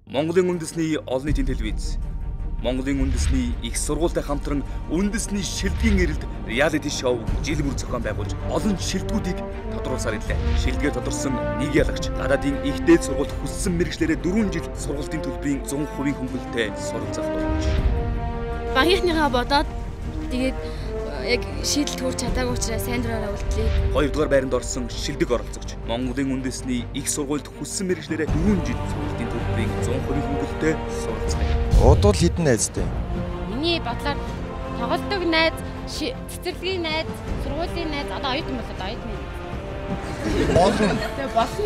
Монголын үндэсний олон нийтийн телевиз, Монголын үндэсний их сургуультай хамтран үндэсний шилдэгийн эрэлд реалити шоу жил бүр зохион байгуулж олон шилдэгүүдийг тодруулсаар ирлээ. Шилдэгээ тодорсон нэг ялагч гадаадын их дээд сургуульд хүссэн мэргэжлэрээ 4 жил сургуулийн төлбөрийн 100% хөнгөлөлтөд суралцах боломж. Багийнхныгаа бодоод тэгээд яг шийдэл төрж чадаагүй учраас сайн дураараа үлдлээ. 2 дугаар байранд орсон шилдэг оролцогч Монголын үндэсний их сургуульд хүссэн мэргэжлэрээ 4 жил сургуулийн төлбөрийн 100% хөнгөлөлтөд суралцах. Удвал хідэн найзтай. Миний бодлоор тоглолтог найз, цэцэрлэгийн найз, сургуулийн найз одоо оюутан болоод оюутны. Болно. Болно.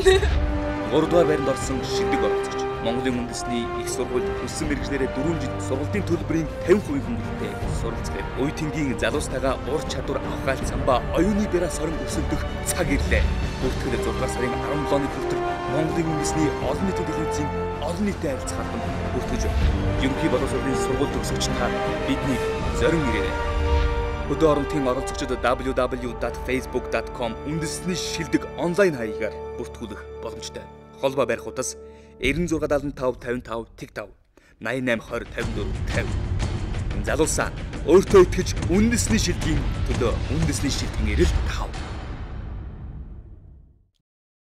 3 дугаар байранд орсон шилдэг оролцогч Монголын үндэсний их сургуульд хүссэн мэргэжлэрээ 4 жил сургуулийн төлбөрийн 50% хөнгөлөлтөд суралцах. Уй тэнгийн залуустайгаа ур чадвар авахгаал цамбаа оюуны бяраа сорон өсөлдөх цаг ирлээ. Бүртгэл 6 дугаар сарын 17-ны хүртэл Монголын үндэсний олон нийтийн телевизийн олон нийтэд харилцах албан бүртгэж байна. Ерөнхий боловсролын сургууль төгсөгч та биднийг зорин ирээрэй. Өдөө оронтын оролцогчдод www.facebook.com үндэсний шилдэг онлайн хаягаар бүртгүүлэх боломжтой. Холбоо барих утас 967555 55 8820 54 50. Залуусаа өөртөө итгэж үндэсний шилдэгийн төлөө үндэсний шилдэгийн эрэлт тав.